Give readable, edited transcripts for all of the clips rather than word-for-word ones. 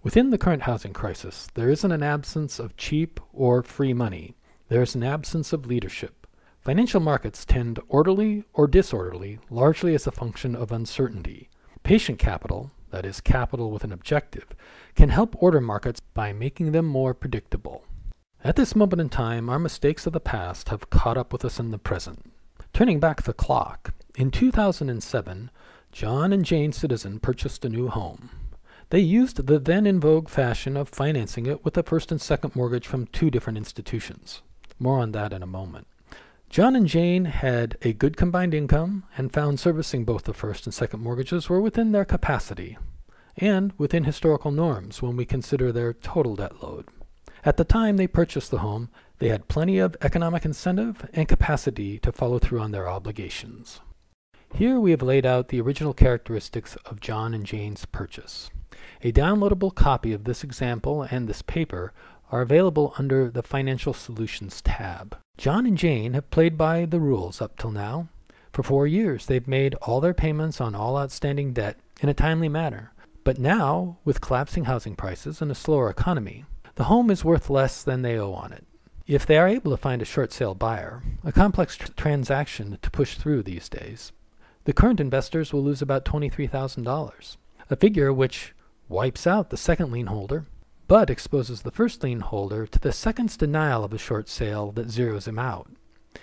Within the current housing crisis, there isn't an absence of cheap or free money. There is an absence of leadership. Financial markets tend orderly or disorderly, largely as a function of uncertainty. Patient capital, that is, capital with an objective, can help order markets by making them more predictable. At this moment in time, our mistakes of the past have caught up with us in the present. Turning back the clock, in 2007, John and Jane Citizen purchased a new home. They used the then in vogue fashion of financing it with a first and second mortgage from two different institutions. More on that in a moment. John and Jane had a good combined income and found servicing both the first and second mortgages were within their capacity and within historical norms when we consider their total debt load. At the time they purchased the home, they had plenty of economic incentive and capacity to follow through on their obligations. Here we have laid out the original characteristics of John and Jane's purchase. A downloadable copy of this example and this paper are available under the Financial Solutions tab. John and Jane have played by the rules up till now. For 4 years, they've made all their payments on all outstanding debt in a timely manner. But now, with collapsing housing prices and a slower economy, the home is worth less than they owe on it. If they are able to find a short sale buyer, a complex transaction to push through these days, the current investors will lose about $23,000, a figure which wipes out the second lien holder, but exposes the first lien holder to the second's denial of a short sale that zeroes him out.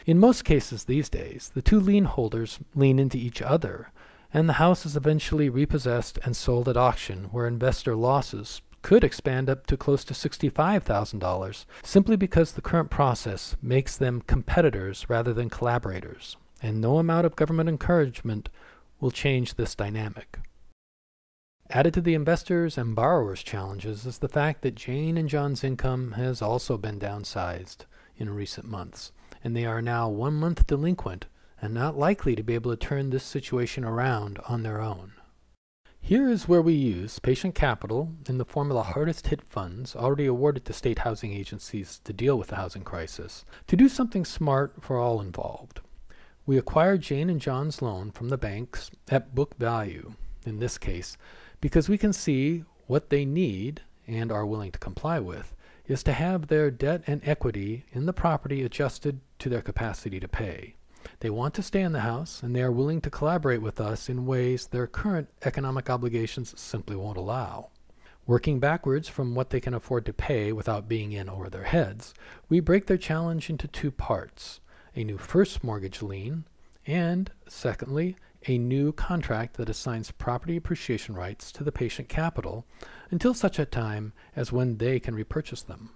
In most cases these days, the two lien holders lean into each other, and the house is eventually repossessed and sold at auction, where investor losses could expand up to close to $65,000, simply because the current process makes them competitors rather than collaborators, and no amount of government encouragement will change this dynamic. Added to the investors' and borrowers' challenges is the fact that Jane and John's income has also been downsized in recent months, and they are now 1 month delinquent and not likely to be able to turn this situation around on their own. Here is where we use patient capital in the form of the hardest hit funds already awarded to state housing agencies to deal with the housing crisis to do something smart for all involved. We acquired Jane and John's loan from the banks at book value, in this case, because we can see what they need and are willing to comply with is to have their debt and equity in the property adjusted to their capacity to pay. They want to stay in the house, and they are willing to collaborate with us in ways their current economic obligations simply won't allow. Working backwards from what they can afford to pay without being in over their heads, we break their challenge into two parts: a new first mortgage lien, and, secondly, a new contract that assigns property appreciation rights to the patient capital until such a time as when they can repurchase them.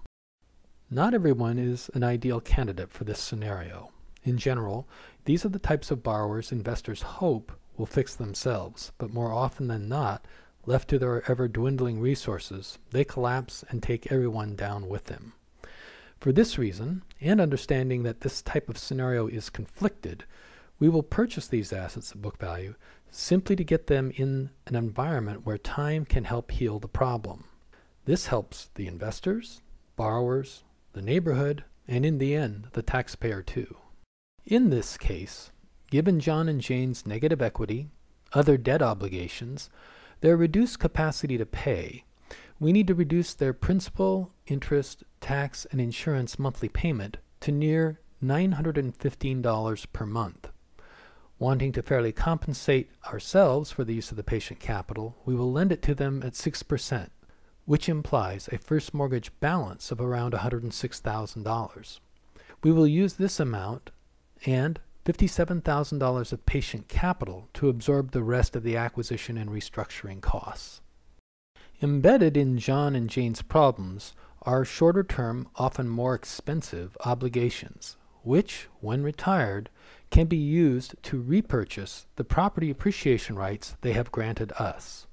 Not everyone is an ideal candidate for this scenario. In general, these are the types of borrowers investors hope will fix themselves, but more often than not, left to their ever-dwindling resources, they collapse and take everyone down with them. For this reason, and understanding that this type of scenario is conflicted, we will purchase these assets at book value simply to get them in an environment where time can help heal the problem. This helps the investors, borrowers, the neighborhood, and in the end, the taxpayer too. In this case, given John and Jane's negative equity, other debt obligations, their reduced capacity to pay, we need to reduce their principal, interest, tax, and insurance monthly payment to near $915 per month. Wanting to fairly compensate ourselves for the use of the patient capital, we will lend it to them at 6%, which implies a first mortgage balance of around $106,000. We will use this amount and $57,000 of patient capital to absorb the rest of the acquisition and restructuring costs. Embedded in John and Jane's problems are shorter-term, often more expensive obligations, which, when retired, can be used to repurchase the property appreciation rights they have granted us.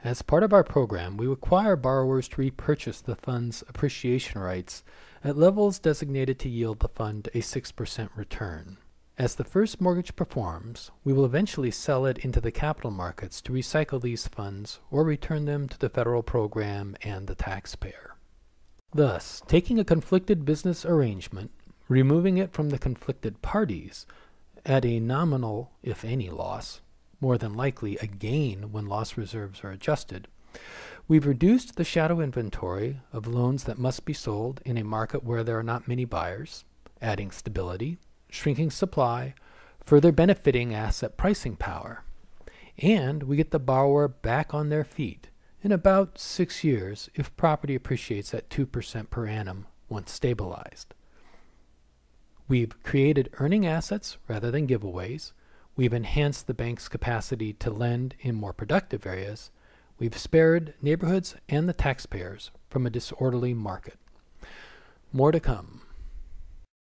As part of our program, we require borrowers to repurchase the fund's appreciation rights at levels designated to yield the fund a 6% return. As the first mortgage performs, we will eventually sell it into the capital markets to recycle these funds or return them to the federal program and the taxpayer. Thus, taking a conflicted business arrangement, removing it from the conflicted parties at a nominal, if any, loss, more than likely a gain when loss reserves are adjusted, We've reduced the shadow inventory of loans that must be sold in a market where there are not many buyers, adding stability, shrinking supply, further benefiting asset pricing power. And we get the borrower back on their feet in about 6 years if property appreciates at 2% per annum once stabilized. We've created earning assets rather than giveaways. We've enhanced the bank's capacity to lend in more productive areas. We've spared neighborhoods and the taxpayers from a disorderly market. More to come.